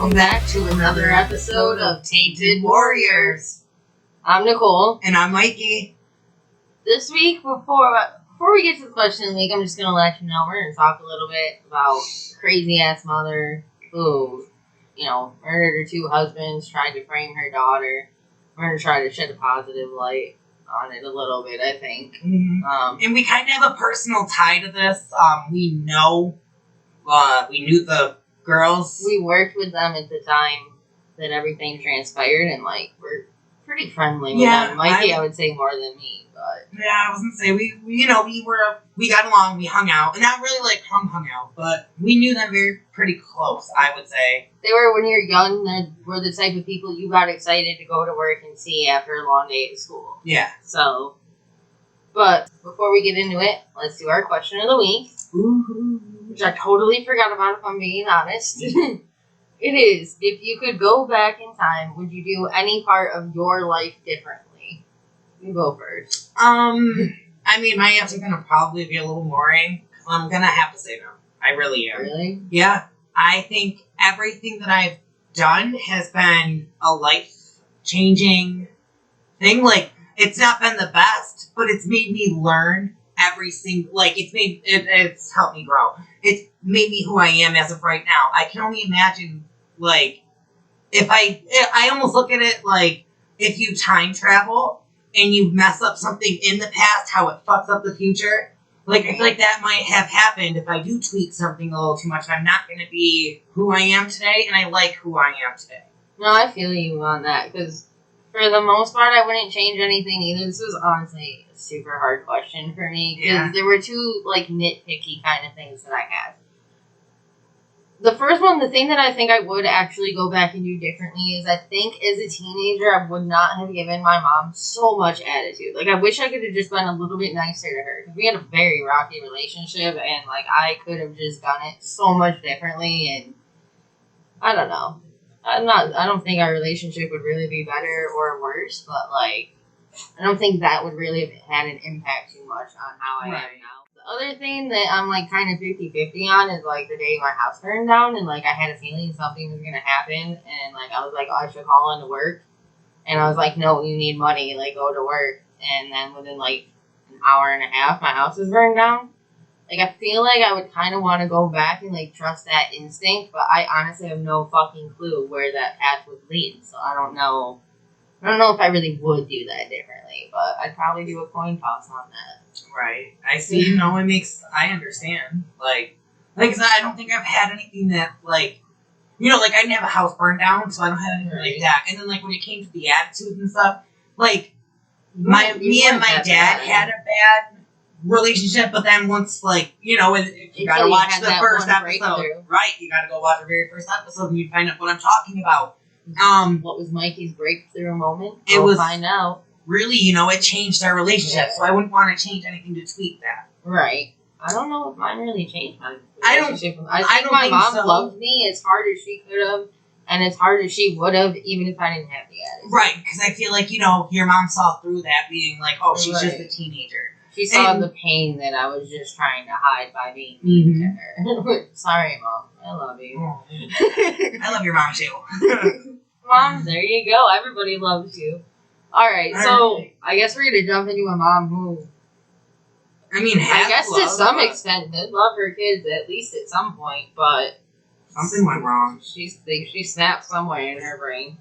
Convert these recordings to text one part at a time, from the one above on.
welcome back to another episode of Tainted Warriors. I'm Nicole. And I'm Mikey. This week, before we get to the question of the week, I'm just going to let you know we're going to talk a little bit about crazy-ass mother who, murdered her 2 husbands, tried to frame her daughter. We're going to try to shed a positive light on it a little bit, I think. Mm-hmm. And we kind of have a personal tie to this. We knew the girls. We worked with them at the time that everything transpired, and we're pretty friendly with them. Mikey, I would say more than me, but yeah, I was gonna say we got along, we hung out, and not really hung out, but we knew them pretty close. I would say they were, when you're young, they were the type of people you got excited to go to work and see after a long day at school. Yeah. So, but before we get into it, let's do our question of the week. Woo-hoo. Which I totally forgot about, if I'm being honest. It is, if you could go back in time, would you do any part of your life differently? You go first. I mean, my answer is going to probably be a little boring. I'm going to have to say no. I really am. Really? Yeah. I think everything that I've done has been a life-changing thing. It's not been the best, but it's made me learn every single, it's helped me grow. It's made me who I am as of right now. I can only imagine, if I almost look at it if you time travel and you mess up something in the past, how it fucks up the future. I feel like that might have happened if I do tweak something a little too much. I'm not going to be who I am today, and I like who I am today. No, I feel you on that, because for the most part, I wouldn't change anything either. This was honestly a super hard question for me, because there were 2, nitpicky kind of things that I had. The first one, the thing that I think I would actually go back and do differently is I think as a teenager, I would not have given my mom so much attitude. I wish I could have just been a little bit nicer to her, because we had a very rocky relationship, and, I could have just done it so much differently, and I don't know. I don't think our relationship would really be better or worse, but, I don't think that would really have had an impact too much on how I am now. The other thing that I'm, kind of 50-50 on is, the day my house burned down, and, I had a feeling something was going to happen, and, I was like, oh, I should call into work. And I was like, no, you need money, go to work. And then within, an hour and a half, my house was burned down. I feel like I would kind of want to go back and, trust that instinct, but I honestly have no fucking clue where that path would lead, so I don't know if I really would do that differently, but I'd probably do a coin toss on that. Right. I see. I understand. I don't think I've had anything that, I didn't have a house burned down, so I don't have anything like that. And then, when it came to the attitude and stuff, me and my dad had a bad relationship, but then once, you gotta watch the first episode. Right, you gotta go watch the very first episode and you find out what I'm talking about. What was Mikey's breakthrough moment? We'll find out. Really, it changed our relationship, so I wouldn't want to change anything to tweak that. Right. I don't know if mine really changed my relationship. I think my mom loved me as hard as she could have, and as hard as she would have, even if I didn't have the attitude. Right, because I feel like, your mom saw through that, being she's just a teenager. She saw the pain that I was just trying to hide by being mean to her. Sorry, Mom. I love you. I love your mom, too. Mom, there you go. Everybody loves you. Alright, so I guess we're going to jump into a mom who, I guess to some extent did love her kids, at least at some point, but something went wrong. She snapped somewhere in her brain.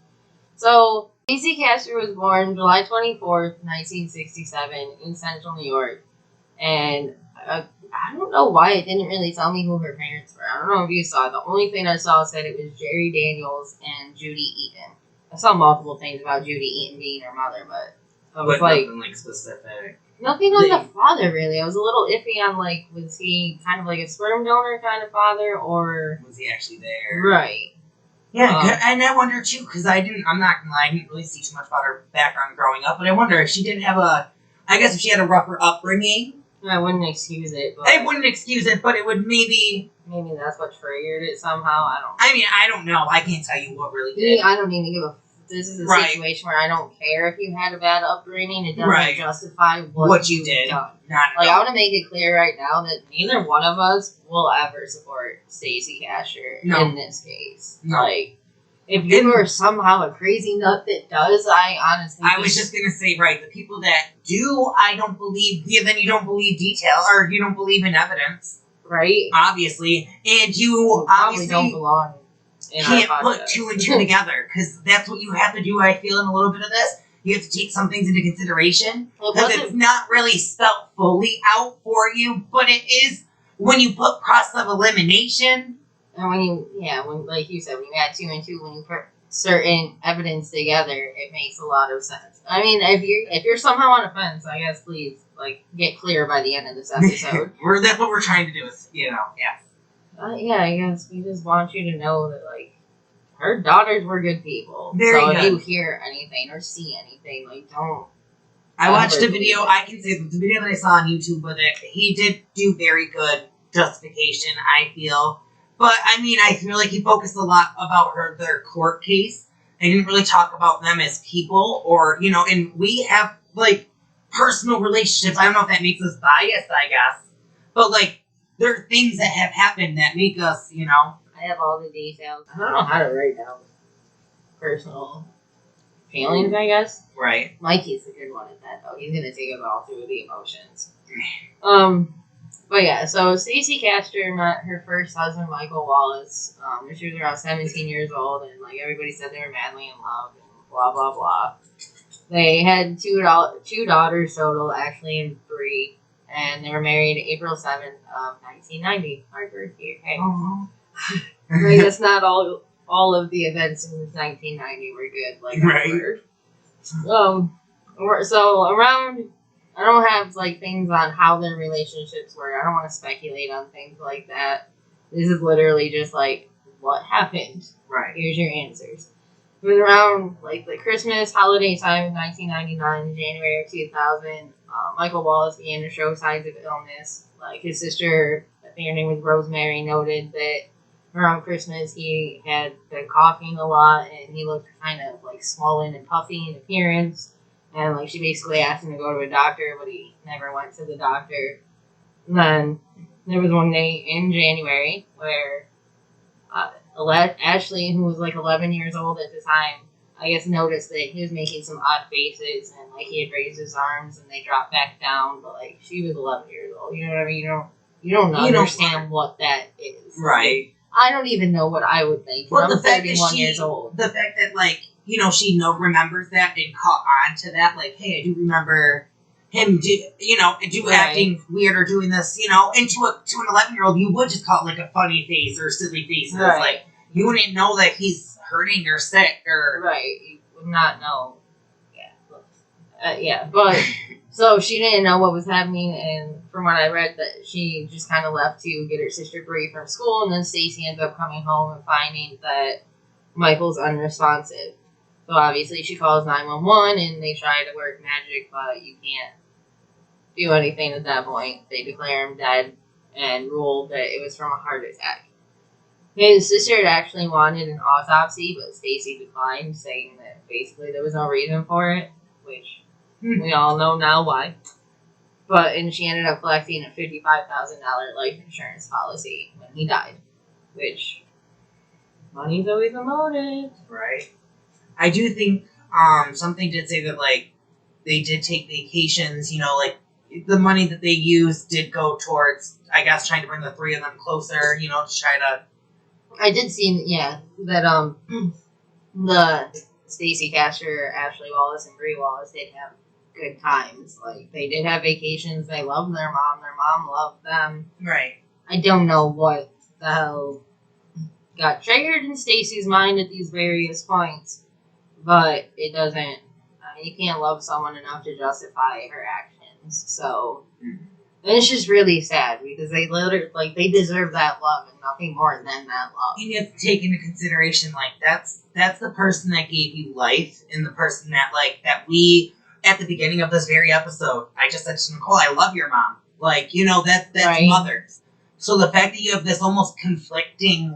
So, Stacey Castor was born July 24th, 1967 in Central New York. And I don't know why it didn't really tell me who her parents were. I don't know if you saw it. The only thing I saw said it was Jerry Daniels and Judy Eaton. I saw multiple things about Judy Eaton being her mother, but I was nothing specific. Nothing on the father, really. I was a little iffy on, was he kind of a sperm donor kind of father, or was he actually there? Right. Yeah, and I wonder, too, because I'm not gonna lie, I didn't really see too much about her background growing up, but I wonder if she did have if she had a rougher upbringing. I wouldn't excuse it. But I wouldn't excuse it, but it would maybe that's what triggered it somehow. I don't know. I can't tell you what really did. I don't even give a... This is a situation where I don't care if you had a bad upbringing. It doesn't justify what you did. Done. I want to make it clear right now that neither one of us will ever support Stacey Castor in this case. No. If you are somehow a crazy nut that does, I was just gonna say, right, the people that do, I don't believe, then you don't believe detail, or you don't believe in evidence. Right. Obviously. And you probably obviously don't belong in can't put two and two together, because that's what you have to do, I feel, in a little bit of this. You have to take some things into consideration, because it's not really spelled fully out for you, but it is when you put process of elimination. And when like you said, when you add 2 and 2, when you put certain evidence together, it makes a lot of sense. I mean, if you're somehow on a fence, I guess please get clear by the end of this episode. That's what we're trying to do. Is yeah. I guess we just want you to know that her daughters were good people. Very good. If you hear anything or see anything, don't. I watched a video. I can say the video that I saw on YouTube with it. He did do very good justification, I feel. But, I mean, I feel like he focused a lot about their court case. I didn't really talk about them as people or, and we have, personal relationships. I don't know if that makes us biased, I guess. But, there are things that have happened that make us, I have all the details. I don't know how to write down personal feelings, I guess. Right. Mikey's a good one at that, though. He's going to take us all through the emotions. But yeah, so Stacey Castor met her first husband, Michael Wallace, when she was around 17 years old, and everybody said they were madly in love, and blah, blah, blah. They had two daughters total, actually, and 3, and they were married April 7th of 1990. Our birthday, okay? I guess not all of the events in 1990 were good, right. So around... I don't have things on how their relationships were. I don't want to speculate on things like that. This is literally just what happened. Right. Here's your answers. It was around the Christmas holiday time in 1999, January of 2000. Michael Wallace began to show signs of illness. His sister, I think her name was Rosemary, noted that around Christmas he had been coughing a lot and he looked kind of swollen and puffy in appearance. And, she basically asked him to go to a doctor, but he never went to the doctor. And then there was one day in January where Ashley, who was, 11 years old at the time, I guess noticed that he was making some odd faces and, he had raised his arms and they dropped back down. But, she was 11 years old. You know what I mean? You don't understand what that is. Right. I don't even know what I would think. Well, I'm 31 years old. The fact that, she remembers that and caught on to that. Hey, I do remember him, acting weird or doing this, and to an 11-year-old, you would just call it a funny face or silly face. Right. You wouldn't know that he's hurting or sick or... Right. You would not know. Yeah. But, so she didn't know what was happening, and from what I read, that she just kind of left to get her sister Bree from school, and then Stacey ended up coming home and finding that Michael's unresponsive. So obviously she calls 911 and they try to work magic, but you can't do anything at that point. They declare him dead and rule that it was from a heart attack. His sister had actually wanted an autopsy, but Stacey declined, saying that basically there was no reason for it, which we all know now why. And she ended up collecting a $55,000 life insurance policy when he died, which money's always a motive. Right. I do think something did say that they did take vacations, the money that they used did go towards, I guess, trying to bring the 3 of them closer, to try to... I did see, that the Stacey Castor, Ashley Wallace, and Bree Wallace did have good times. They did have vacations. They loved their mom. Their mom loved them. Right. I don't know what the hell got triggered in Stacey's mind at these various points. But it doesn't, you can't love someone enough to justify her actions. So, and it's just really sad because they literally, they deserve that love and nothing more than that love. And you have to take into consideration, that's the person that gave you life and the person that, that we, at the beginning of this very episode, I just said to Nicole, I love your mom. That's right. Mothers. So the fact that you have this almost conflicting,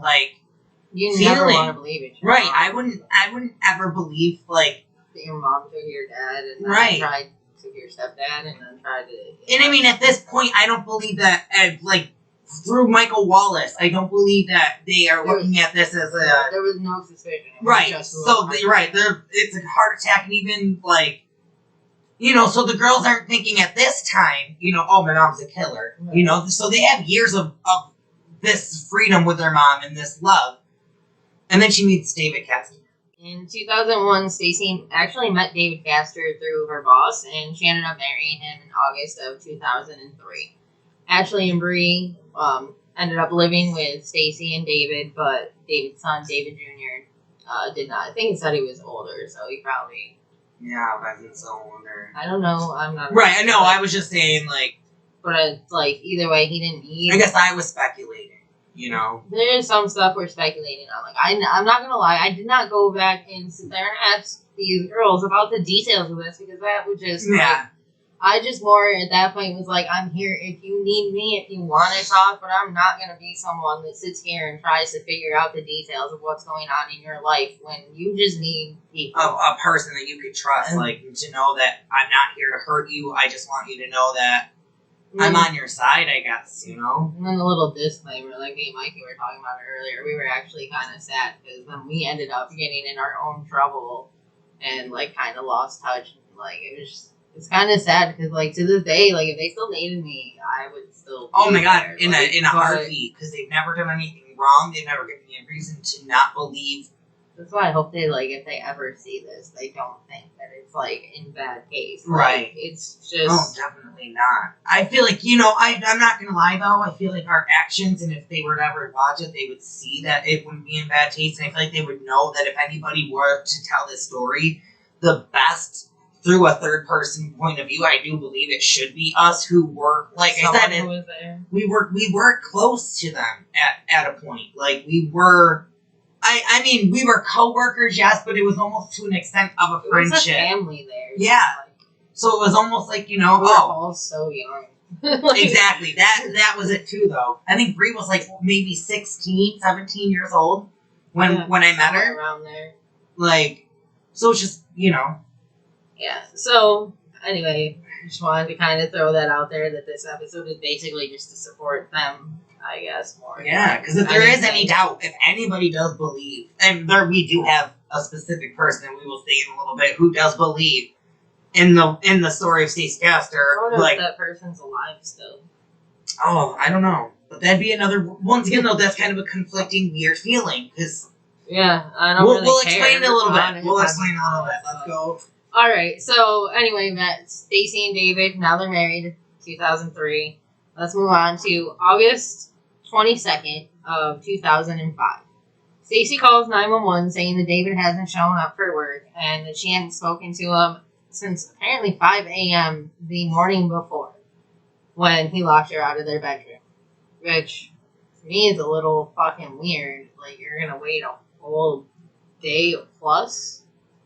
you never want to believe it. Right. I wouldn't ever believe, that your mom took your dad and then took your stepdad and then tried to... And I mean, at this point, I don't believe that, through Michael Wallace. I don't believe that they are looking at this as a... There was no suspicion. Right. So, it's a heart attack, and even, like, you know, so the girls aren't thinking at this time, you know, oh, my mom's a killer. Right. You know, so they have years of this freedom with their mom and this love. And then she meets David Castor. In 2001, Stacey actually met David Castor through her boss, and she ended up marrying him in August of 2003. Ashley and Bree ended up living with Stacey and David, but David's son, David Jr., did not. I think he said he was older, so he probably... Yeah, I wasn't so older. I don't know. I'm not... Right, I know. I was just saying, like... But it's like, either way, he didn't need... I guess I was speculating. You know, there is some stuff we're speculating on. Like, I'm not gonna lie, I did not go back and sit there and ask these girls about the details of this, because that would just like, I just more at that point was like, I'm here if you need me, if you want to talk, but I'm not gonna be someone that sits here and tries to figure out the details of what's going on in your life when you just need people. A person that you could trust, like to know that I'm not here to hurt you. I just want you to know that I'm on your side, I guess, you know? And then a little disclaimer, like me and Mikey were talking about it earlier, we were actually kind of sad because then we ended up getting in our own trouble and, like, kind of lost touch. Like, it's kind of sad because, like, to this day, like, if they still needed me, I would still Oh my God, in a heartbeat, because they've never done anything wrong. They've never given me a reason to not believe. That's why I hope they, like, if they ever see this, they don't think that it's, like, in bad taste. Right. Like, it's just... Oh, definitely not. I feel like, you know, I'm not going to lie, though. I feel like our actions, and if they were to ever watch it, they would see that it wouldn't be in bad taste. And I feel like they would know that if anybody were to tell this story, the best, through a third-person point of view, I do believe it should be us who were, like I said, we were close to them at a point. Like, we were... I mean, we were co-workers, yes, but it was almost to an extent of a friendship. It was a family there. Yeah. So it was almost like, you know, we were all so young. Exactly. That was it too, though. I think Bree was like maybe 16, 17 years old when I met her. Around there. Like, so it's just, you know. Yeah. So, anyway, just wanted to kind of throw that out there that this episode is basically just to support them, I guess, more. Yeah, because if there is any doubt, if anybody does believe, and we do have a specific person, we will say in a little bit, who does believe in the story of Stacey Castor. I don't know like, if that person's alive still. Oh, I don't know. But that'd be another... Once again, though, that's kind of a conflicting, weird feeling, because... Yeah, I don't We'll explain it a little bit. We'll explain it a little bit. Let's go. Alright, so anyway, met Stacey and David. Now they're married. 2003. Let's move on to August 22nd of 2005. Stacey calls 911 saying that David hasn't shown up for work and that she hadn't spoken to him since apparently 5 a.m. the morning before when he locked her out of their bedroom. Which, to me, is a little fucking weird. Like, you're gonna wait a whole day plus?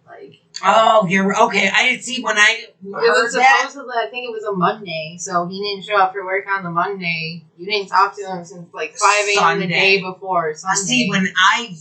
Like... Oh, you're... Okay, I didn't see when I heard that. Supposedly, I think it was a Monday, so he didn't show up for work on the Monday. You didn't talk to him since, like, 5 a.m. the day before Sunday. See, when I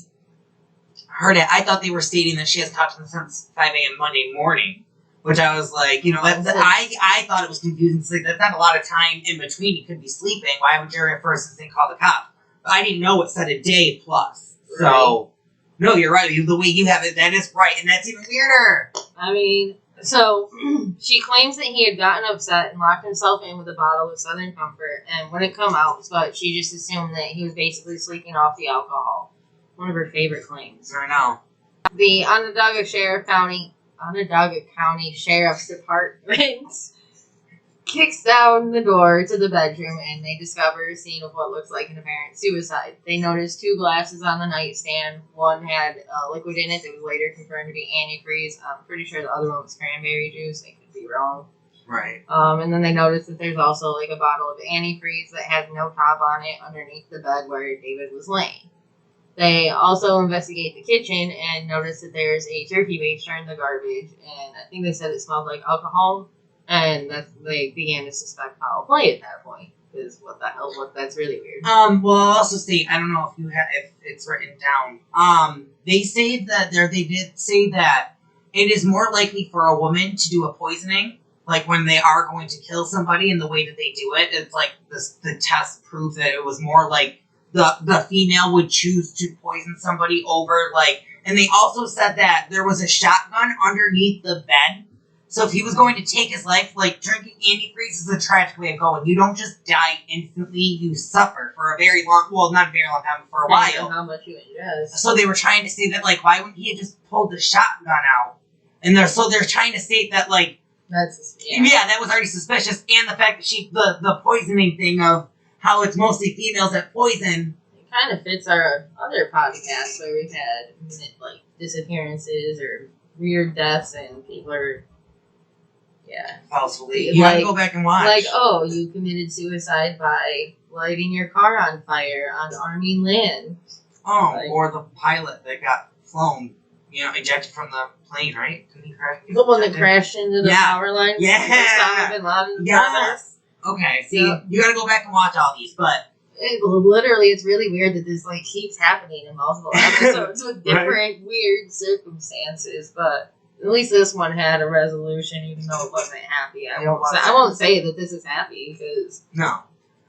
heard it, I thought they were stating that she hasn't talked to him since 5 a.m. Monday morning. Which I was like, you know, I thought it was confusing. So that's not a lot of time in between. You could be sleeping. Why would your first instinct call the cops? But I didn't know it said a day plus. Right. So, no, you're right. The way you have it, that is right. And that's even weirder. I mean, so she claims that he had gotten upset and locked himself in with a bottle of Southern Comfort and wouldn't come out, but she just assumed that he was basically sleeping off the alcohol. One of her favorite claims. I know. The Onondaga County Sheriff's Department kicks down the door to the bedroom and they discover a scene of what looks like an apparent suicide. They notice 2 glasses on the nightstand. One had liquid in it that was later confirmed to be antifreeze. I'm pretty sure the other one was cranberry juice. I could be wrong. Right. And then they notice that there's also like a bottle of antifreeze that has no top on it underneath the bed where David was laying. They also investigate the kitchen and notice that there's a turkey baster in the garbage, and I think they said it smelled like alcohol, and they began to suspect foul play at that point. Because what the hell? That's really weird. Well, I'll also state, I don't know if it's written down. They say that they did say that it is more likely for a woman to do a poisoning like when they are going to kill somebody and the way that they do it, it's like the test proved that it was more like the female would choose to poison somebody over like, and they also said that there was a shotgun underneath the bed. So if he was going to take his life, like drinking antifreeze is a tragic way of going. You don't just die instantly. You suffer for a very long, well, not a very long time, but for a while. How much you ingest. So they were trying to say that, like, why wouldn't he have just pulled the shotgun out? And they're trying to state that, like, that was already suspicious, and the fact that the poisoning thing of how it's mostly females that poison. It kind of fits our other podcasts where we've had like disappearances or weird deaths, and people are. Yeah. Falsely. You gotta go back and watch. Like, oh, you committed suicide by lighting your car on fire on Army land. Oh, like, or the pilot that got flown, ejected from the plane, right? Didn't he crash? The one that crashed into the power line? Yeah. Bin Laden. Yes. Okay, see, you gotta go back and watch all these, but... It's really weird that this, like, keeps happening in multiple episodes with different weird circumstances, but... At least this one had a resolution, even though it wasn't happy. I won't say that this is happy, because... No.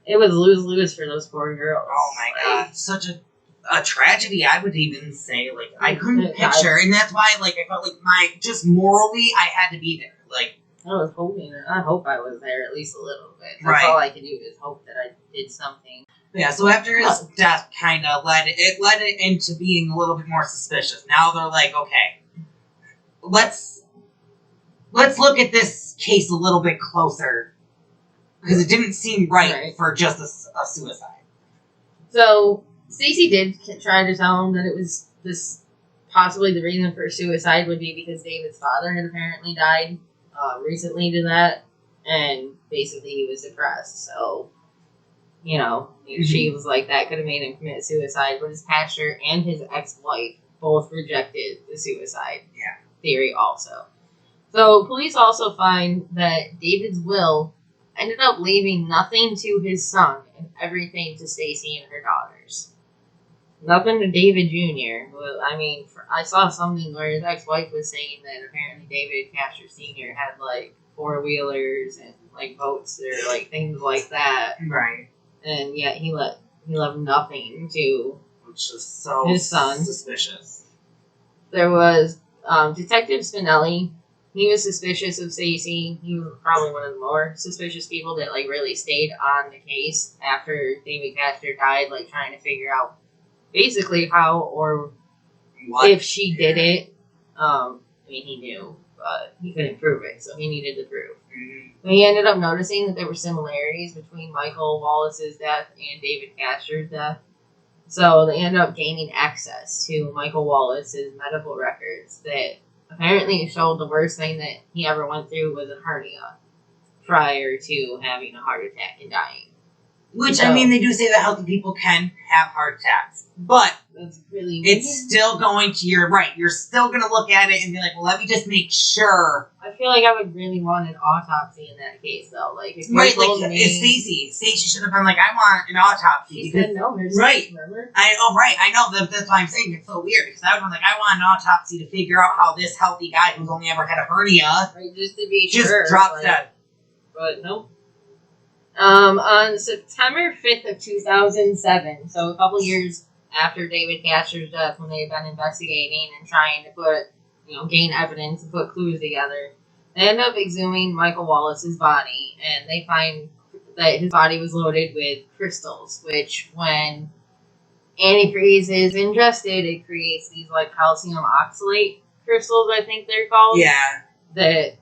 It was lose-lose for those poor girls. Oh my god. Such a tragedy, I would even say. Like, I couldn't picture, and that's why, like, I felt like just morally, I had to be there. Like... I hope I was there at least a little bit. That's all I could do is hope that I did something. Yeah, so after his death kind of led it into being a little bit more suspicious. Now they're like, okay... Let's look at this case a little bit closer, because it didn't seem right for just a suicide. So Stacey did try to tell him that it was this possibly the reason for suicide would be because David's father had apparently died recently to that, and basically he was depressed. So she was like that could have made him commit suicide, but his pastor and his ex-wife both rejected the suicide theory also. So police also find that David's will ended up leaving nothing to his son and everything to Stacey and her daughters. Nothing to David Jr. Well, I mean, I saw something where his ex-wife was saying that apparently David Castor Sr. had like 4-wheelers and like boats or like things like that. Right. And yet he left nothing to which is so his son. Suspicious. There was Detective Spinelli. He was suspicious of Stacey. He was probably one of the more suspicious people that like really stayed on the case after David Castor died, like trying to figure out basically how or if she did it. I mean, he knew, but he couldn't prove it, so he needed the proof. But he ended up noticing that there were similarities between Michael Wallace's death and David Castor's death. So they ended up gaining access to Michael Wallace's medical records that apparently showed the worst thing that he ever went through was a hernia prior to having a heart attack and dying. Which, I mean, they do say that healthy people can have heart attacks. But that's really it's still going to, you're right, you're still going to look at it and be like, well, let me just make sure. I feel like I would really want an autopsy in that case, though. Like, if right, like, Stacey should have been like, I want an autopsy. She said no, right. Remember? I know, that's why I'm saying it's so weird, because I would be like, I want an autopsy to figure out how this healthy guy who's only ever had a hernia right, just to be just sure. drops dead. But nope. On September 5th of 2007, so a couple years after David Castor's death, when they had been investigating and trying to gain evidence and put clues together, they end up exhuming Michael Wallace's body, and they find that his body was loaded with crystals, which when antifreeze is ingested, it creates these like calcium oxalate crystals, I think they're called. Yeah. That,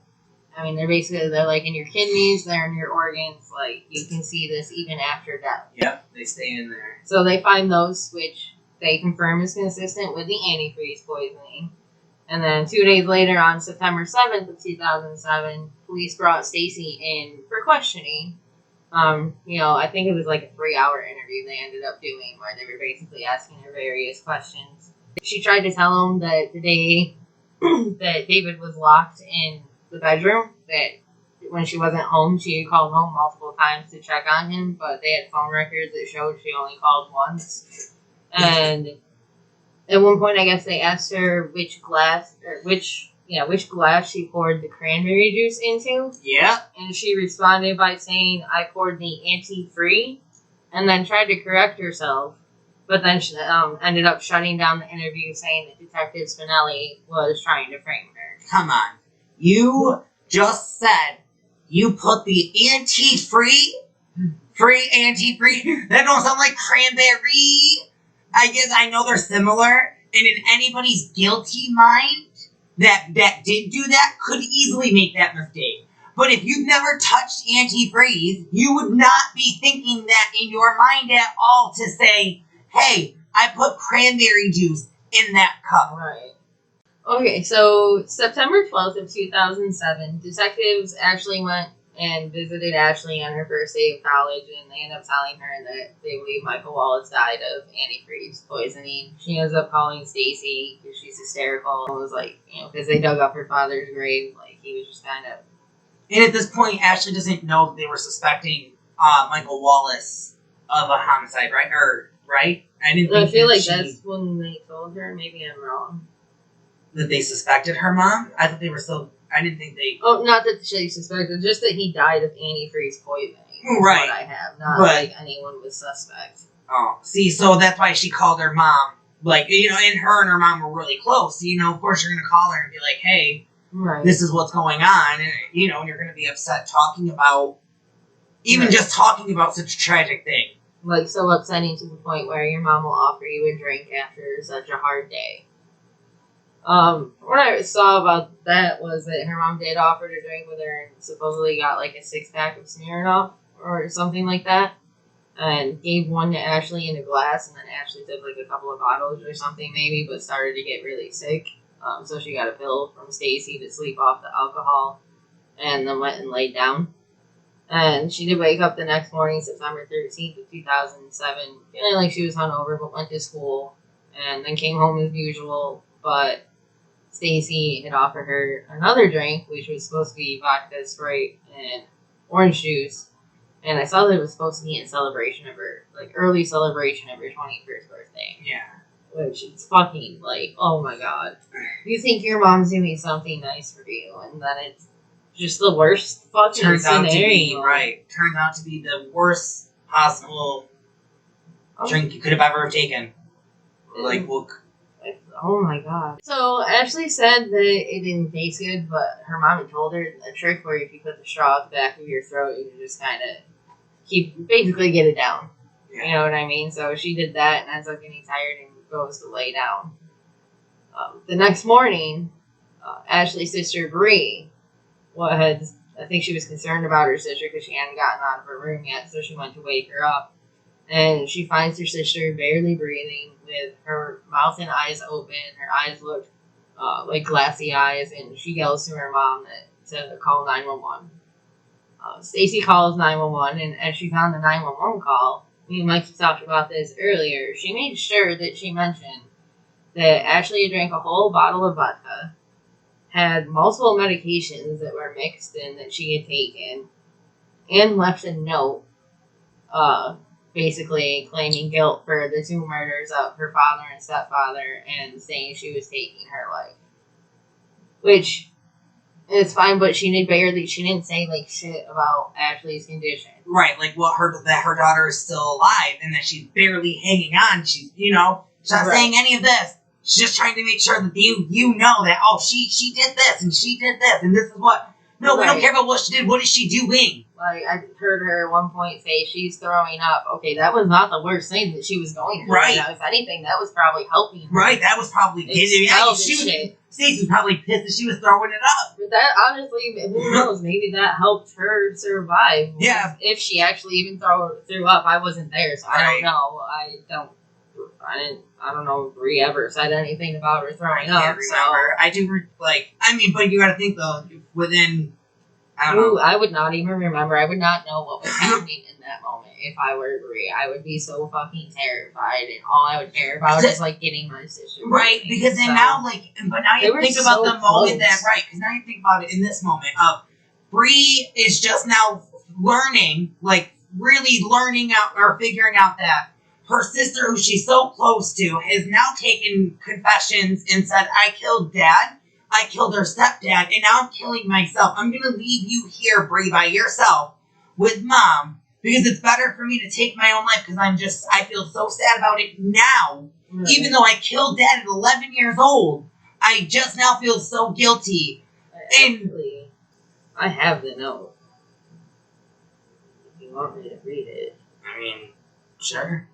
I mean, they're like in your kidneys, they're in your organs, like you can see this even after death. Yeah, they stay in there. So they find those, which they confirm is consistent with the antifreeze poisoning. And then 2 days later, on September 7th of 2007, police brought Stacey in for questioning. I think it was like a 3-hour interview they ended up doing where they were basically asking her various questions. She tried to tell them that the day that David was locked in the bedroom, that when she wasn't home, she had called home multiple times to check on him, but they had phone records that showed she only called once. And at one point, I guess they asked her which which glass she poured the cranberry juice into. Yeah. And she responded by saying, I poured the Antifreeze, and then tried to correct herself. But then she ended up shutting down the interview, saying that Detective Spinelli was trying to frame her. Come on. You just said you put the antifreeze? Free antifreeze? That don't sound like cranberry. I guess I know they're similar. And in anybody's guilty mind that did do that could easily make that mistake. But if you've never touched antifreeze, you would not be thinking that in your mind at all to say, hey, I put cranberry juice in that cup. Right. Okay, so September 12th of 2007, detectives actually went and visited Ashley on her first day of college, and they ended up telling her that they believe Michael Wallace died of antifreeze poisoning. She ends up calling Stacey because she's hysterical. It was like, because they dug up her father's grave, like he was just kind of... And at this point, Ashley doesn't know that they were suspecting Michael Wallace of a homicide, right? Right? I feel like that's when they told her. Maybe I'm wrong. That they suspected her mom? I thought they were still... I didn't think they... Oh, not that she suspected, just that he died of antifreeze poisoning. Right. What I have. Not like anyone was suspect. Oh, see, so that's why she called her mom. Like, and her and her mom were really close. So, of course you're going to call her and be like, hey, this is what's going on. And, and you're going to be upset talking about... Even just talking about such a tragic thing. Like, so upsetting to the point where your mom will offer you a drink after such a hard day. What I saw about that was that her mom did offer to drink with her and supposedly got like a 6-pack of Smirnoff or something like that, and gave one to Ashley in a glass, and then Ashley took like a couple of bottles or something maybe, but started to get really sick. So she got a pill from Stacey to sleep off the alcohol, and then went and laid down. And she did wake up the next morning, September 13th of 2007, feeling like she was hungover, but went to school, and then came home as usual, but Stacey had offered her another drink, which was supposed to be vodka, Sprite, and orange juice. And I saw that it was supposed to be in celebration of her, like, early celebration of her 21st birthday. Yeah. Which is fucking, like, oh my god. You think your mom's doing something nice for you, and then it's just the worst fucking Turns scenario. out to be, right. Turns out to be the worst possible drink you could have ever taken. Like, look. Oh my god. So Ashley said that it didn't taste good, but her mom had told her a trick where if you put the straw at the back of your throat, you can just kind of basically get it down. Yeah. You know what I mean? So she did that and ends up getting tired and goes to lay down. The next morning, Ashley's sister Bree I think she was concerned about her sister because she hadn't gotten out of her room yet, so she went to wake her up. And she finds her sister barely breathing with her mouth and eyes open. Her eyes look like glassy eyes, and she yells to her mom to call 911. Stacey calls 911, and as she's on the 911 call, me and Mike talked about this earlier, she made sure that she mentioned that Ashley had drank a whole bottle of vodka, had multiple medications that were mixed in that she had taken, and left a note basically claiming guilt for the 2 murders of her father and stepfather and saying she was taking her life. Which is fine, but she didn't say like shit about Ashley's condition. Right, like that her daughter is still alive and that she's barely hanging on. She's, she's not saying any of this. She's just trying to make sure that you know that, oh, she did this and she did this and this is what. No, we don't care about what she did. What is she doing? Like, I heard her at one point say she's throwing up. Okay, that was not the worst thing that she was going through. Right. If anything, that was probably helping her. Right, that was probably... Stacey was probably pissed that she was throwing it up. But that, honestly, who knows? Maybe that helped her survive. Yeah. If she actually even threw up. I wasn't there, so I don't know. I don't know if Bree ever said anything about her throwing up. Remember. So. I do, but you gotta think, though, within... I don't know. I would not even remember. I would not know what was happening in that moment if I were Bree. I would be so fucking terrified, and all I would care about is getting my sister. Right, because then now you think about the moment because now you think about it in this moment of Bree is just now learning, really learning out or figuring out that her sister, who she's so close to, has now taken confessions and said, I killed Dad. I killed her stepdad, and now I'm killing myself. I'm going to leave you here, Brie, by yourself with Mom, because it's better for me to take my own life, because I feel so sad about it now. Right. Even though I killed Dad at 11 years old, I just now feel so guilty. Actually, I have the note. If you want me to read it. I mean, sure.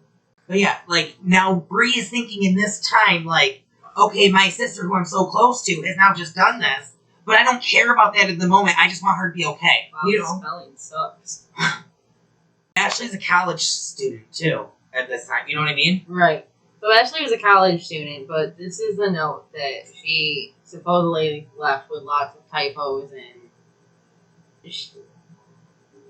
But yeah, like, now Bree is thinking in this time, like, okay, my sister, who I'm so close to, has now just done this, but I don't care about that at the moment. I just want her to be okay. Wow, you know? Spelling sucks. Ashley's a college student, too, at this time. You know what I mean? Right. So Ashley was a college student, but this is the note that she supposedly left with lots of typos and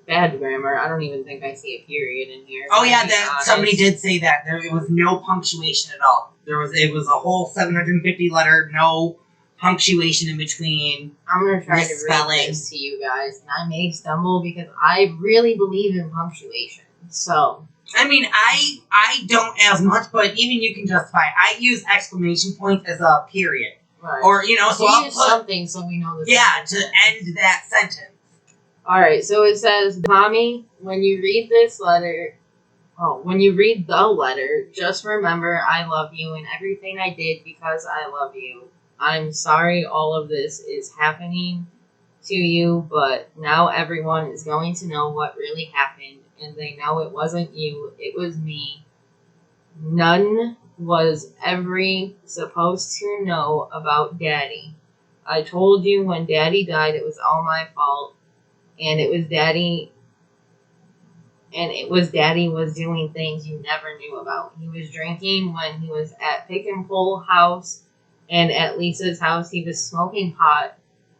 bad grammar. I don't even think I see a period in here. Oh yeah, somebody did say that. It was no punctuation at all. It was a whole 750 letter, no punctuation in between. I'm gonna try to read this to you guys, and I may stumble because I really believe in punctuation. So. I mean, I don't as much, but even you can justify. I use exclamation points as a period. Right. Or, you know, so I'll use something so we know the sentence. To end that sentence. Alright, so it says, Mommy, when you read the letter, just remember I love you and everything I did because I love you. I'm sorry all of this is happening to you, but now everyone is going to know what really happened. And they know it wasn't you, it was me. None was ever supposed to know about Daddy. I told you when Daddy died it was all my fault, and it was Daddy was doing things you never knew about. He was drinking when he was at Pick and Pull house, and at Lisa's house he was smoking pot.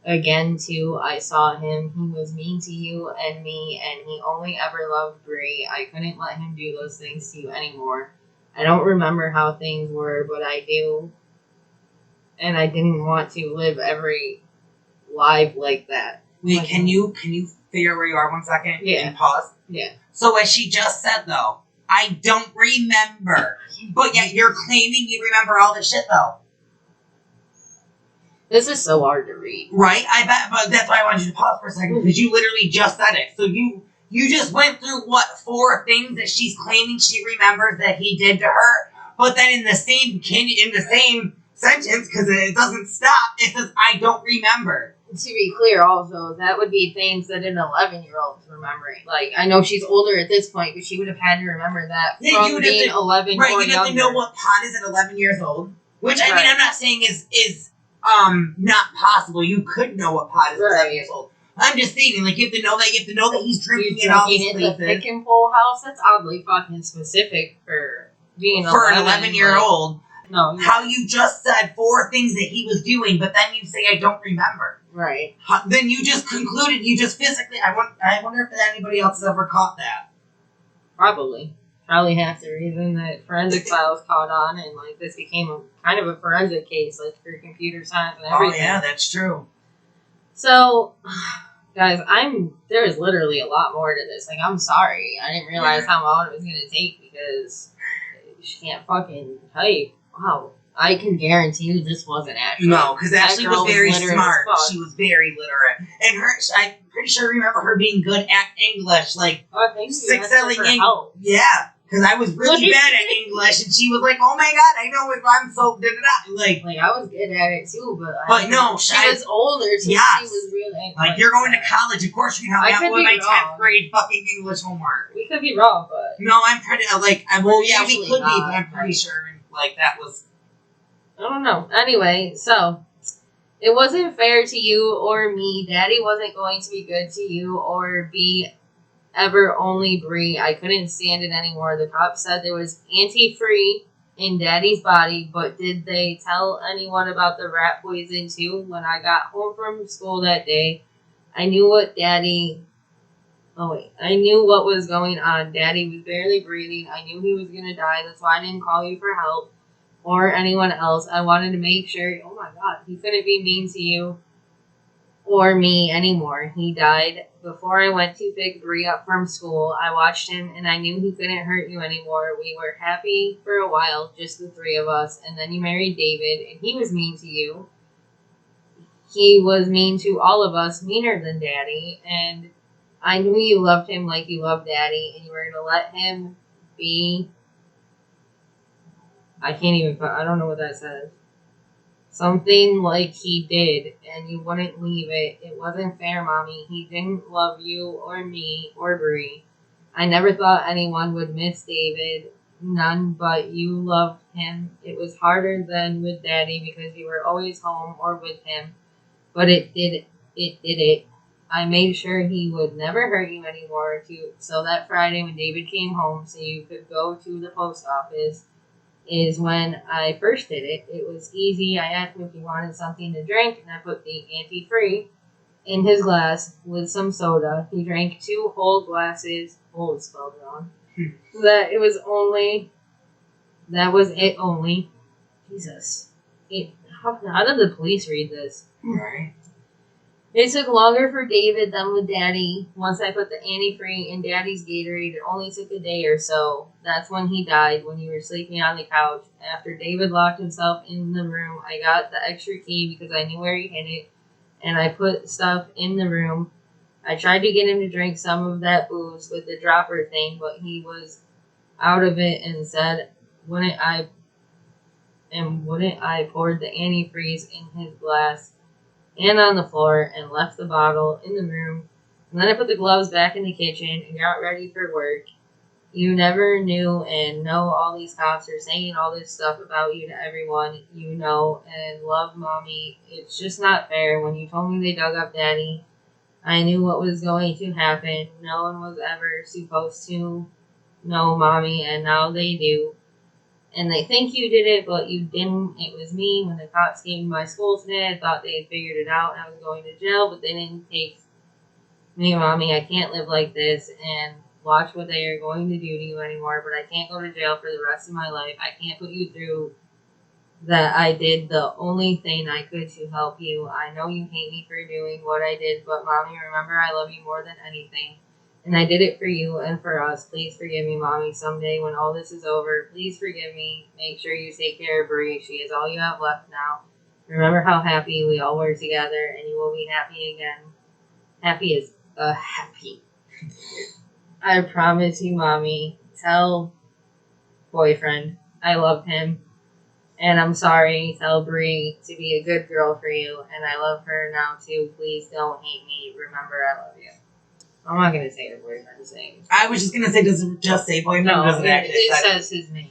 Again, too, I saw him. He was mean to you and me, and he only ever loved Bree. I couldn't let him do those things to you anymore. I don't remember how things were, but I do. And I didn't want to live every life like that. Wait, like, can you figure out where you are 1 second? Yeah. And pause? Yeah. So as she just said, though, I don't remember. But yet you're claiming you remember all this shit, though. This is so hard to read. Right? I bet, but that's why I wanted you to pause for a second, because you literally just said it. So you just went through, 4 things that she's claiming she remembers that he did to her, but then in the same sentence, because it doesn't stop, it says, I don't remember. To be clear, also, that would be things that an 11-year-old is remembering. Like, I know she's older at this point, but she would have had to remember that from being 11 right, or you'd have to know what pot is at 11 years old. Which, I mean, I'm not saying is not possible. You could know what pot is at 11 years old. I'm just saying, like, you have to know that. You have to know that he's drinking in all these places. The Pick and Pull house? That's oddly fucking specific for being for an 11-year-old. No. How you just said 4 things that he was doing, but then you say, I don't remember. Right. Then you just concluded, you just physically, I wonder if anybody else has ever caught that. Probably half the reason that forensic files caught on, and like this became kind of a forensic case, like for computer science and everything. Oh yeah, that's true. So, guys, there is literally a lot more to this. Like, I'm sorry, I didn't realize how long it was gonna take because she can't fucking type. Wow, I can guarantee you this wasn't Ashley. No, because Ashley was very smart. She was very literate, and I'm pretty sure I remember her being good at English, like excelling English. Yeah. Because I was really bad at English, and she was like, "Oh my god, I know it. I'm so da-da-da." Like I was good at it too, but no, she was older, so she was really like you're going to college. Of course, you help me out with my 10th grade fucking English homework. We could be wrong, but no, I'm pretty we could be, but I'm pretty sure like that was. I don't know. Anyway, so it wasn't fair to you or me. Daddy wasn't going to be good to you or be ever only Bree. I couldn't stand it anymore. The cops said there was antifreeze in Daddy's body, but did they tell anyone about the rat poison too? When I got home from school that day, I knew what was going on. Daddy was barely breathing. I knew he was going to die. That's why I didn't call you for help or anyone else. I wanted to make sure, oh my god, he couldn't be mean to you or me anymore. He died before I went to pick Bree up from school. I watched him and I knew he couldn't hurt you anymore. We were happy for a while, just the 3 of us, and then you married David and he was mean to you. he was mean to all of us, meaner than Daddy, and I knew you loved him like you loved Daddy, and you were going to let him be... I don't know what that says. Something like he did, and you wouldn't leave it. It wasn't fair, Mommy. He didn't love you or me or Bree. I never thought anyone would miss David. None but you loved him. It was harder than with Daddy because you were always home or with him. But it did it. I made sure he would never hurt you anymore. So that Friday when David came home so you could go to the post office is when I first did it. It was easy. I asked him if he wanted something to drink, and I put the Antifreeze in his glass with some soda. He drank 2 whole glasses. Whole is spelled wrong. That was it only. Jesus. How did the police read this? Right. It took longer for David than with Daddy. Once I put the antifreeze in Daddy's Gatorade, it only took a day or so. That's when he died, when you were sleeping on the couch. After David locked himself in the room, I got the extra key because I knew where he hid it, and I put stuff in the room. I tried to get him to drink some of that booze with the dropper thing, but he was out of it and said, wouldn't I poured the antifreeze in his glass and on the floor and left the bottle in the room. And then I put the gloves back in the kitchen and got ready for work. You never knew and know all these cops are saying all this stuff about you to everyone you know and love, Mommy. It's just not fair. When you told me they dug up Daddy, I knew what was going to happen. No one was ever supposed to know, Mommy, and now they do. And they think you did it, but you didn't. It was me. When the cops came to my school today, I thought they had figured it out and I was going to jail, but they didn't take me, Mommy. I can't live like this and watch what they are going to do to you anymore, but I can't go to jail for the rest of my life. I can't put you through that. I did the only thing I could to help you. I know you hate me for doing what I did, but Mommy, remember I love you more than anything. And I did it for you and for us. Please forgive me, Mommy. Someday when all this is over, please forgive me. Make sure you take care of Bree. She is all you have left now. Remember how happy we all were together, and you will be happy again. Happy is happy. I promise you, Mommy. Tell boyfriend I love him. And I'm sorry. Tell Bree to be a good girl for you. And I love her now, too. Please don't hate me. Remember, I love you. I'm not going to say the boyfriend's name. I was just going to say, does it just say boyfriend? No, does it says his name.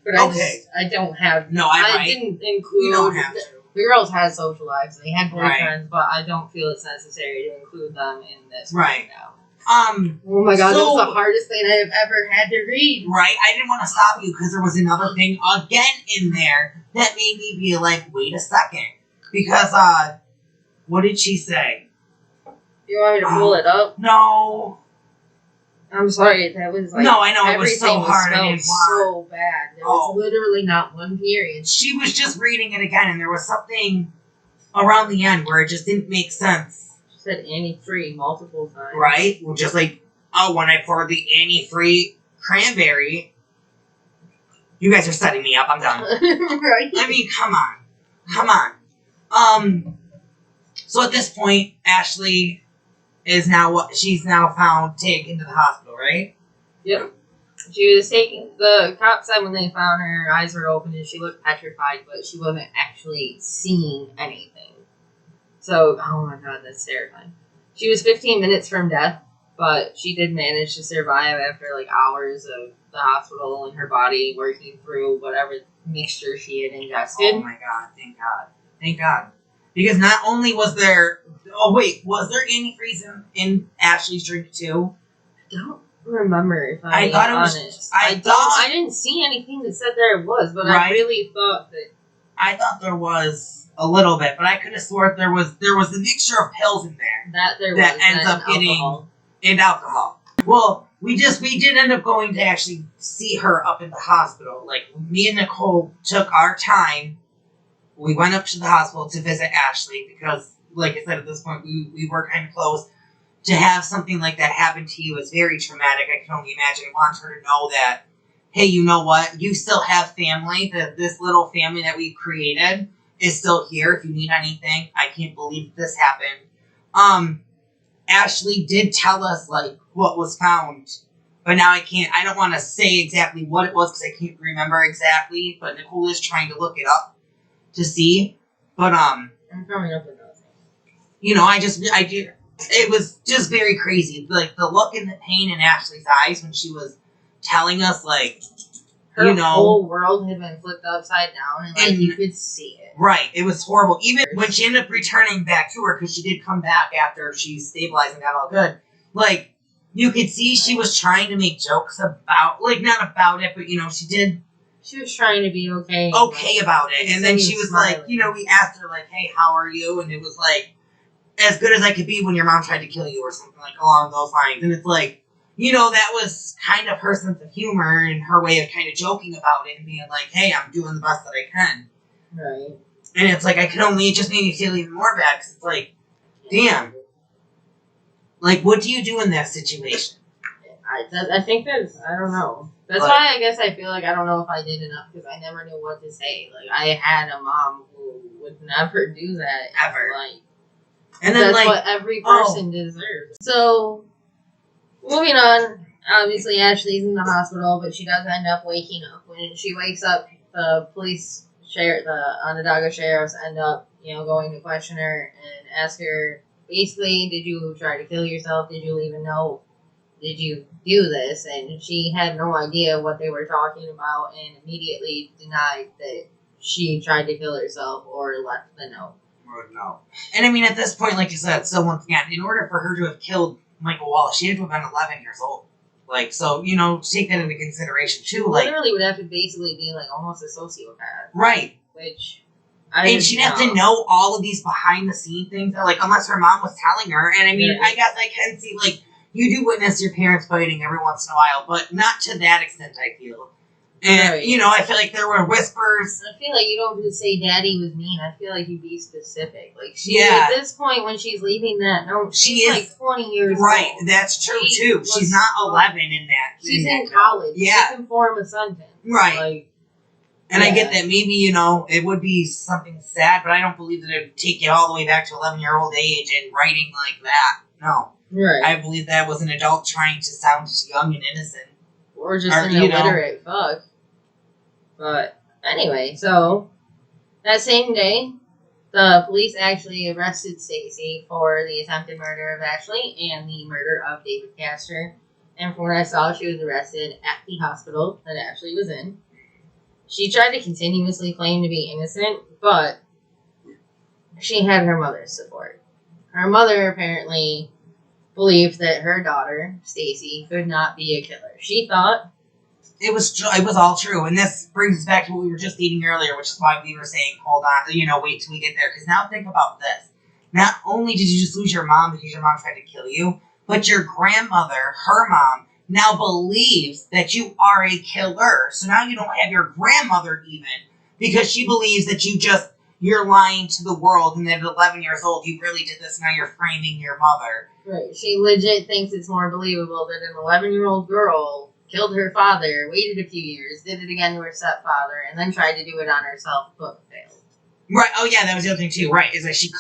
But okay. I don't have... No, I didn't include... You don't have to. The girls had social lives. They had boyfriends, right. But I don't feel it's necessary to include them in this right now. Oh my God, that was the hardest thing I have ever had to read. Right? I didn't want to stop you because there was another thing again in there that made me be like, wait a second. Because, what did she say? You want me to pull it up? No. I'm sorry, that was like... No, I know, it was so hard. I didn't want... so bad. There was literally not one period. She was just reading it again, and there was something around the end where it just didn't make sense. She said antifreeze multiple times. Right? Well, just like, when I poured the antifreeze cranberry... You guys are setting me up, I'm done. Right? I mean, come on. Come on. So at this point, Ashley... she's now found taken to the hospital, right? Yep. She was taken. The cop said when they found her, her eyes were open and she looked petrified, but she wasn't actually seeing anything. So, oh my God, that's terrifying. She was 15 minutes from death, but she did manage to survive after like hours of the hospital and her body working through whatever mixture she had ingested. Oh my God, thank God. Thank God. Because not only was there... Oh, wait. Was there antifreeze in Ashley's drink, too? I don't remember, if I thought it was... honest. I didn't see anything that said there was, but right? I really thought that... I thought there was a little bit, but I could have sworn there was a mixture of pills in there. That ends up getting... And alcohol. Well, we did end up going to actually see her up in the hospital. Like, me and Nicole took our time. We went up to the hospital to visit Ashley because... Like I said, at this point, we were kind of close. To have something like that happen to you is very traumatic. I can only imagine. I want her to know that, hey, you know what? You still have family. This little family that we've created is still here if you need anything. I can't believe this happened. Ashley did tell us, like, what was found. But now I don't want to say exactly what it was because I can't remember exactly. But Nicole is trying to look it up to see. But, I'm coming up with nothing. You know, it was just very crazy. Like, the look and the pain in Ashley's eyes when she was telling us, like, her whole world had been flipped upside down, and, like, you could see it. Right. It was horrible. Even when she ended up returning back to her, because she did come back after she stabilized and got all good, like, you could see she was trying to make jokes about, like, not about it, but, you know, she was trying to be okay. Okay about it. And then she was smiling. Like, you know, we asked her, like, hey, how are you? And it was like, as good as I could be when your mom tried to kill you or something, like, along those lines. And it's like, you know, that was kind of her sense of humor and her way of kind of joking about it and being like, hey, I'm doing the best that I can. Right. And it's like, it just made me feel even more bad because it's like, damn. Like, what do you do in that situation? I think that's, I don't know. That's why I guess I feel like I don't know if I did enough because I never knew what to say. Like, I had a mom who would never do that. Ever. Like, and then, that's what every person deserves. So, moving on, obviously Ashley's in the hospital, but she does end up waking up. When she wakes up, the Onondaga sheriffs end up, you know, going to question her and ask her, basically, did you try to kill yourself? Did you leave a note? Did you do this? And she had no idea what they were talking about and immediately denied that she tried to kill herself or left the note. No. And I mean, at this point, like you said, so once again, in order for her to have killed Michael Wallace, she had to have been 11 years old. Like, so, you know, take that into consideration, too. Like, literally would have to basically be, like, almost a sociopath. Right. Which, and she'd have to know all of these behind-the-scene things, like, unless her mom was telling her. And, I mean, I guess I can see, like, you do witness your parents fighting every once in a while, but not to that extent, I feel. And, you know, I feel like there were whispers. I feel like you don't just say daddy was mean. I feel like you be specific. Like, at this point, when she's leaving that note, she's like 20 years old. Right, that's true, too. She's not 11 in that. She's in college. Yeah. She can form a sentence. Right. Like, and I get that maybe, you know, it would be something sad, but I don't believe that it would take you all the way back to 11-year-old age and writing like that. No. Right. I believe that was an adult trying to sound young and innocent. Or just an illiterate fuck. But anyway, so that same day, the police actually arrested Stacey for the attempted murder of Ashley and the murder of David Castor. And from what I saw, she was arrested at the hospital that Ashley was in. She tried to continuously claim to be innocent, but she had her mother's support. Her mother apparently believed that her daughter, Stacey, could not be a killer. She thought it was all true, and this brings us back to what we were just eating earlier, which is why we were saying, hold on, you know, wait till we get there. Because now think about this. Not only did you just lose your mom because your mom tried to kill you, but your grandmother, her mom, now believes that you are a killer. So now you don't have your grandmother even, because she believes that you're lying to the world, and that at 11 years old, you really did this, now you're framing your mother. Right. She legit thinks it's more believable that an 11-year-old girl killed her father, waited a few years, did it again to her stepfather, and then tried to do it on herself, but failed. Right. Oh, yeah, that was the other thing, too. Right. Is that she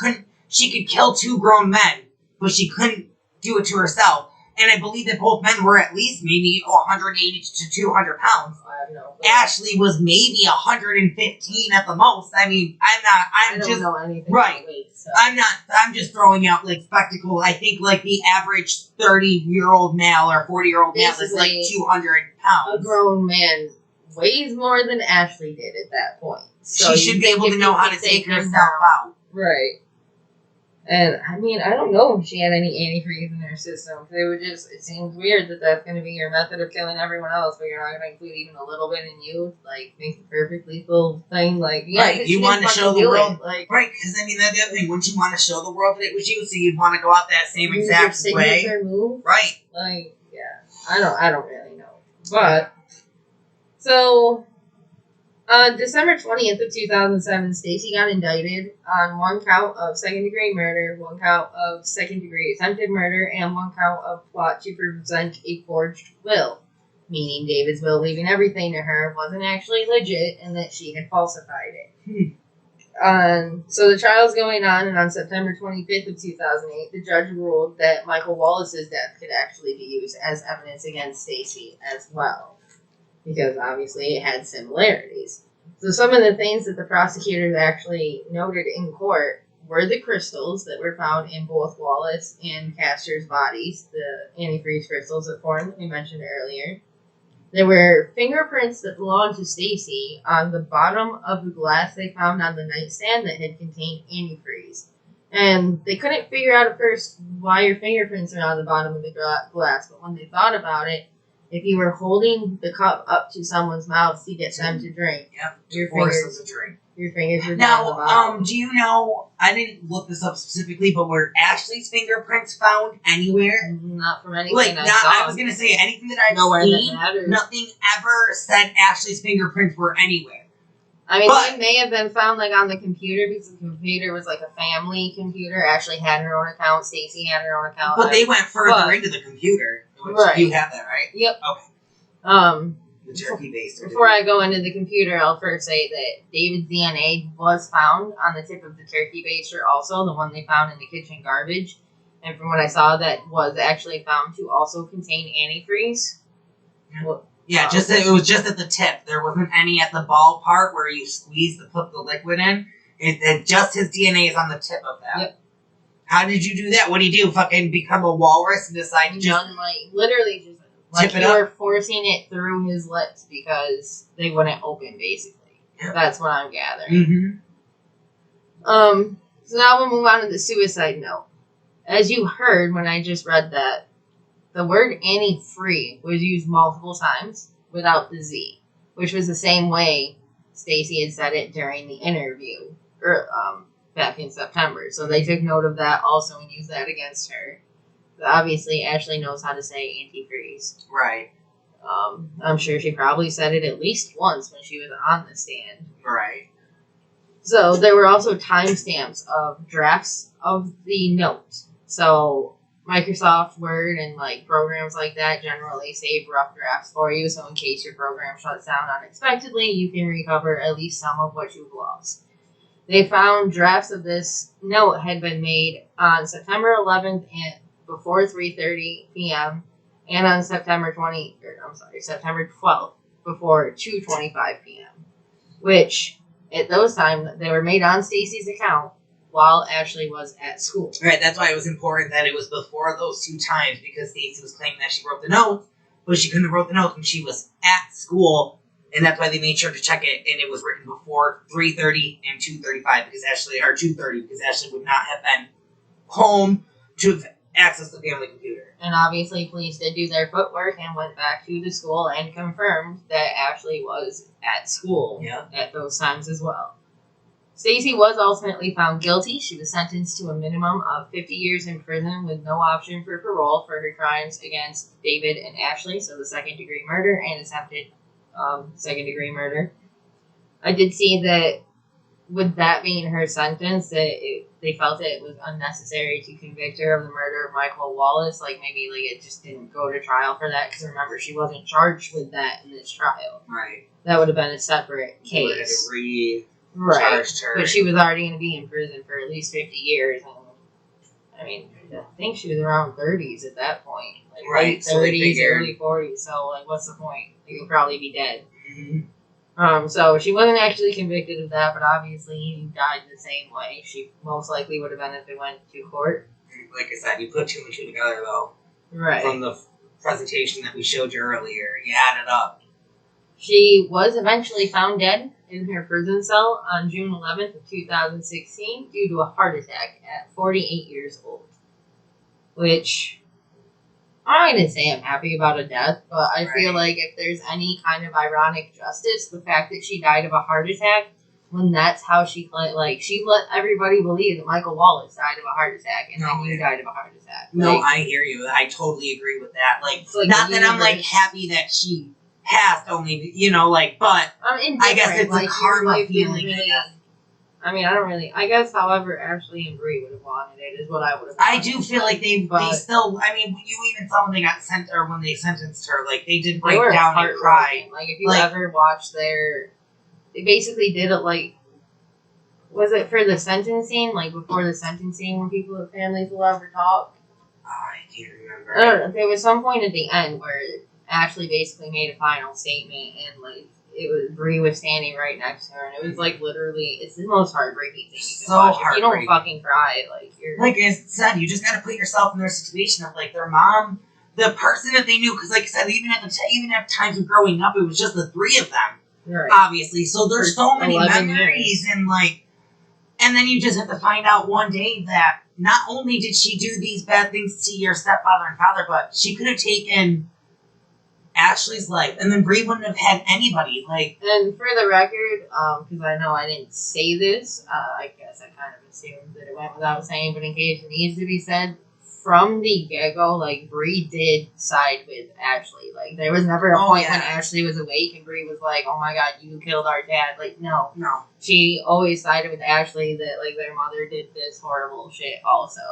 could kill 2 grown men, but she couldn't do it to herself. And I believe that both men were at least maybe 180 to 200 pounds. I have no clue. Ashley was maybe 115 at the most. I mean, I don't know anything right. about weight, so. I'm just throwing out, like, spectacle. I think, like, the average 30-year-old male or 40-year-old male is, like, 200 pounds. A grown man weighs more than Ashley did at that point. So she should be able to know how to take herself out. Right. And, I mean, I don't know if she had any antifreeze in her system. It seems weird that that's going to be your method of killing everyone else, but you're not going to include even a little bit in you. Like, make the perfect lethal thing. Like, yeah, right. You want to show the world. Like, right, because, I mean, that's the other thing. Wouldn't you want to show the world that it was you, so you'd want to go out that same exact way? Move? Right. Like, yeah. I don't really know. But, so, on December 20th of 2007, Stacey got indicted on 1 count of second-degree murder, 1 count of second-degree attempted murder, and 1 count of plot to present a forged will, meaning David's will leaving everything to her wasn't actually legit and that she had falsified it. So the trial's going on, and on September 25th of 2008, the judge ruled that Michael Wallace's death could actually be used as evidence against Stacey as well, because obviously it had similarities. So some of the things that the prosecutors actually noted in court were the crystals that were found in both Wallace and Castor's bodies, the antifreeze crystals that formed, we mentioned earlier. There were fingerprints that belonged to Stacey on the bottom of the glass they found on the nightstand that had contained antifreeze. And they couldn't figure out at first why your fingerprints are on the bottom of the glass, but when they thought about it, if you were holding the cup up to someone's mouth to get them to drink, your fingers were down the bottom. Do you know, I didn't look this up specifically, but were Ashley's fingerprints found anywhere? Not from anything I was going to say, anything that I've seen, nothing ever said Ashley's fingerprints were anywhere. I mean, they may have been found, on the computer, because the computer was, a family computer. Ashley had her own account, Stacey had her own account. But they went further into the computer. Right. You have that, right? Yep. Okay. The turkey base. Before I go into the computer, I'll first say that David's DNA was found on the tip of the turkey baster also, the one they found in the kitchen garbage. And from what I saw, that was actually found to also contain antifreeze. Yeah, it was just at the tip. There wasn't any at the ball part where you squeeze to put the liquid in. Just his DNA is on the tip of that. Yep. How did you do that? What do you do? Fucking become a walrus and decide to just... literally just... tip it you up? were forcing it through his lips because they wouldn't open, basically. Yep. That's what I'm gathering. Mm-hmm. So now we'll move on to the suicide note. As you heard when I just read that, the word antifreeze was used multiple times without the Z, which was the same way Stacey had said it during the interview back in September. So they took note of that also and used that against her. But obviously, Ashley knows how to say antifreeze. Right. I'm sure she probably said it at least once when she was on the stand. Right. So there were also timestamps of drafts of the note. So Microsoft Word and programs like that generally save rough drafts for you. So in case your program shuts down unexpectedly, you can recover at least some of what you've lost. They found drafts of this note had been made on September 11th and before 3:30 p.m. and on September 12th before 2:25 p.m. Which at those times they were made on Stacey's account while Ashley was at school. Right, that's why it was important that it was before those two times, because Stacey was claiming that she wrote the note, but she couldn't have wrote the note when she was at school. And that's why they made sure to check it, and it was written before 3:30 and 2:35 because Ashley would not have been home to access the family computer. And obviously, police did do their footwork and went back to the school and confirmed that Ashley was at school at those times as well. Stacey was ultimately found guilty. She was sentenced to a minimum of 50 years in prison with no option for parole for her crimes against David and Ashley, so the second-degree murder and attempted second-degree murder. I did see that with that being her sentence, they felt that it was unnecessary to convict her of the murder of Michael Wallace. Maybe it just didn't go to trial for that, because remember, she wasn't charged with that in this trial. Right. That would have been a separate case. Charged her. But she was already going to be in prison for at least 50 years. And, I think she was around 30s at that point. Right. 30s, early 40s. So, what's the point? You'll probably be dead. Mm-hmm. So she wasn't actually convicted of that, but obviously he died the same way. She most likely would have been if it went to court. Like I said, you put two and two together, though. Right. From the presentation that we showed you earlier, you add it up. She was eventually found dead in her prison cell on June 11th of 2016 due to a heart attack at 48 years old. Which, I'm not going to say I'm happy about a death, but I feel like if there's any kind of ironic justice, the fact that she died of a heart attack, when that's how she let everybody believe that Michael Wallace died of a heart attack, and then you died of a heart attack. No, I hear you. I totally agree with that. Not that I'm happy that she passed, only, but I guess it's a karma feeling. I guess, however, Ashley and Bree would have wanted it is what I would have wanted. I do feel like they still, you even saw when they got sent, or when they sentenced her, they did break down and cry. If you ever watched they basically did it Was it for the sentencing? Like before the sentencing when people with families will ever talk? Oh, I can't remember. I don't know. There was some point at the end where Ashley basically made a final statement and like it was Bree was standing right next to her and it was like literally it's the most heartbreaking thing you can watch. If you don't fucking cry, like you're like I said, you just gotta put yourself in their situation of like their mom, the person that they knew, because like I said, even at times of growing up, it was just the three of them, right. Obviously. So there's so many years. memories and then you just have to find out one day that not only did she do these bad things to your stepfather and father, but she could have taken Ashley's life, and then Bree wouldn't have had anybody. Like, and for the record, because I know I didn't say this, I guess I kind of assumed that it went without saying, but in case it needs to be said, from the get-go, like, Bree did side with Ashley. Like, there was never a point when Ashley was awake and Bree was like, oh my god, you killed our dad. Like, no. She always sided with Ashley that, like, their mother did this horrible shit also.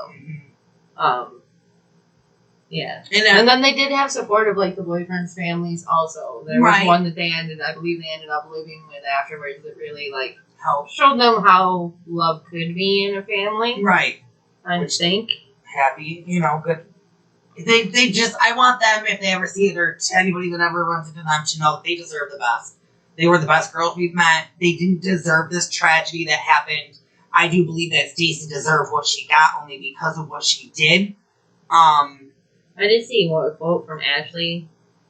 Mm-hmm. Yeah. And then they did have support of, like, the boyfriend's families also. There was one that I believe they ended up living with afterwards that really, like, showed them how love could be in a family. Right. I would think. Happy, good. They just, I want them, if they ever see it, or to anybody that ever runs into them, to know that they deserve the best. They were the best girls we've met. They didn't deserve this tragedy that happened. I do believe that Stacey deserved what she got only because of what she did. I did see a quote from Ashley,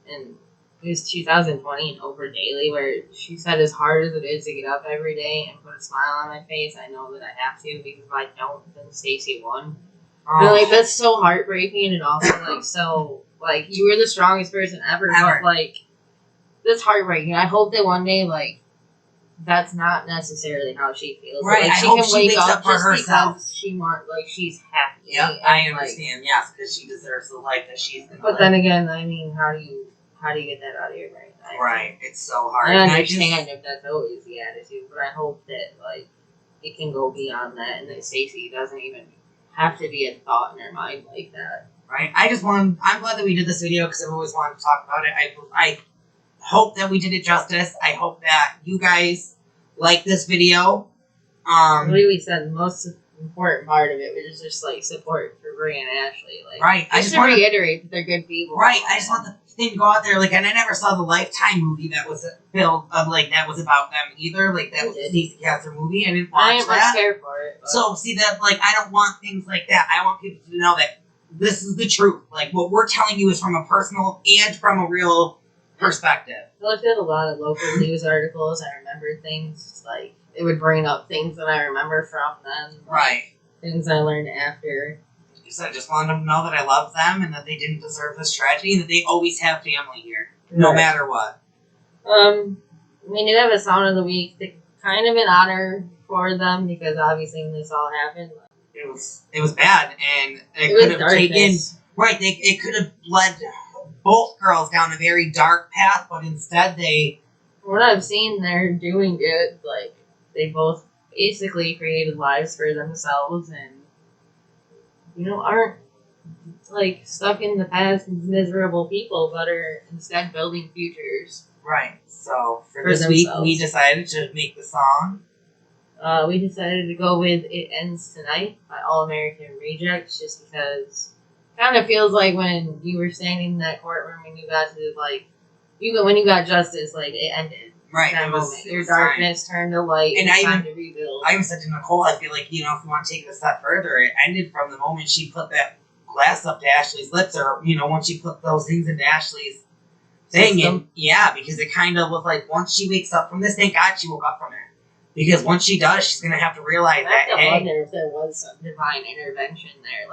and it was 2020 in Oprah Daily, where she said, as hard as it is to get up every day and put a smile on my face, I know that I have to, because if I don't, then Stacey won. And, like, that's so heartbreaking, and also, like, so, like, you were the strongest person ever. But, like, that's heartbreaking. I hope that one day, like, that's not necessarily how she feels. Right, like, I hope she wakes up for herself. Because she wants, like, she's happy. Yeah, I understand, yes, because she deserves the life that she's going to live. But then again, I mean, how do you get that out of your brain? Right, it's so hard. I understand if that's always the attitude, but I hope that, like, it can go beyond that, and that Stacey doesn't even have to be a thought in her mind like that. Right. I'm glad that we did this video because I've always wanted to talk about it. I hope that we did it justice. I hope that you guys like this video. Really, we said the most important part of it was just like support for Bree and Ashley. Like, right. I just want to reiterate that they're good people. Right. I just want the thing to go out there. Like, and I never saw the Lifetime movie that was built of like that was about them either. Like that was the Stacey Castor movie. I didn't watch that. I didn't much care for it. But. So see that, like, I don't want things like that. I want people to know that this is the truth. Like, what we're telling you is from a personal and from a real perspective. I looked at a lot of local news articles. I remembered things, like, it would bring up things that I remember from them. Right. Things I learned after. So I just wanted them to know that I love them and that they didn't deserve this tragedy and that they always have family here, no matter what. We do have a Sound of the Week, kind of an honor for them because obviously when this all happened, it was bad, and it could have taken it could have led both girls down a very dark path, but instead what I've seen, they're doing good. Like, they both basically created lives for themselves and aren't like stuck in the past as miserable people, but are instead building futures. Right. So for this week we decided to make the song. We decided to go with It Ends Tonight by All American Rejects just because it kind of feels like when you were standing in that courtroom and you got to, like, when you got justice, like, it ended. Right. That moment. Your darkness turned to light and time to rebuild. I even said to Nicole, I feel like, if you want to take it a step further, it ended from the moment she put that glass up to Ashley's lips, or, once she put those things into Ashley's thing. And, because it kind of was like, once she wakes up from this, thank God she woke up from it. Because once she does, she's going to have to realize that, I wonder if there was some divine intervention there.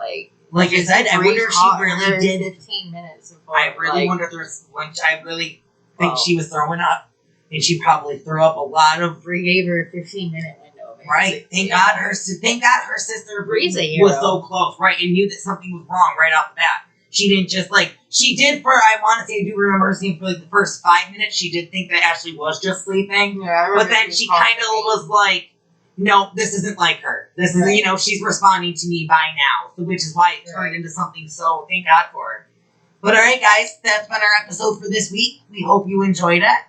Like I said, I wonder if she really did. 15 minutes before. I really wonder if there's, I really think she was throwing up. And she probably threw up a lot of. Bree gave her a 15-minute window. Basically. Right. Thank God her sister Bree's was so close, right, and knew that something was wrong right off the bat. She didn't just, she did for, I want to say, I do remember her saying for, the first 5 minutes, she did think that Ashley was just sleeping. Yeah, but then she kind of was like, no, this isn't like her. This is, she's responding to me by now. So, which is why it turned into something, so thank God for her. But all right, guys, that's been our episode for this week. We hope you enjoyed it.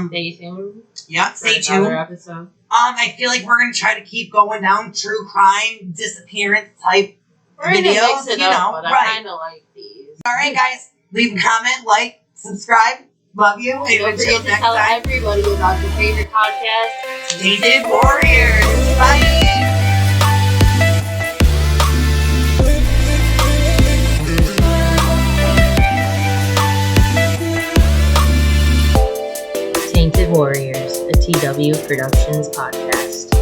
Stay tuned. Yeah, stay tuned. Episode. I feel like we're going to try to keep going down true crime, disappearance type We're gonna videos. mix it You up, know, but right. I kind of like these. All right, guys. Leave a comment, like, subscribe. Love you. And Don't until forget to next tell time, everybody about your favorite podcast. Tainted Warriors. Bye. Tainted Warriors, a TW Productions podcast.